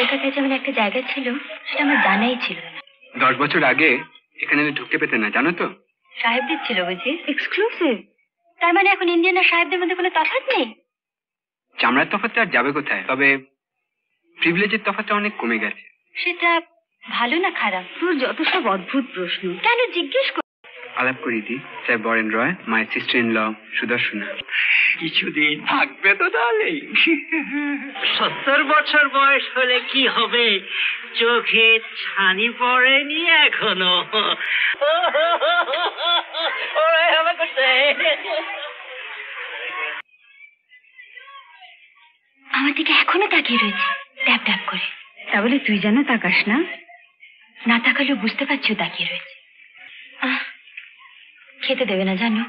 একার কাছে এমন একটা জায়গা ছিল, সেটা আমার জানাই ছিল না। 10 বছর আগে এখানে ঢুকতে পেতে না, জানো তো? সাহেবদের ছিল বুঝি? এক্সক্লুসিভ। তার মানে এখন ইন্ডিয়ান আর সাহেবদের মধ্যে কোনো তফাৎ নেই? চামড়ার তফাৎটা আর যাবে কোথায়, তবে প্রিভিলেজের তফাৎটা অনেক কমে গেছে। সেটা ভালো না খারাপ? তোর যত সব অদ্ভুত প্রশ্ন, কেন জিজ্ঞেস কর? আলাপ করি দি, sir Baren Roy, my sister in law Sudarshana. কিছুদিন থাকবে তো তাহলে? 70 বছর বয়স হলে কি হবে, চোখে ছানি পড়েনি এখনো। আমার দিকে এখনো তাকিয়ে রয়েছে ট্যাপ ট্যাপ করে। তা বলে তুই যেন তাকাস না। না তাকালেও বুঝতে পারছি তাকিয়ে রয়েছে। খেতে দেবে না জানো?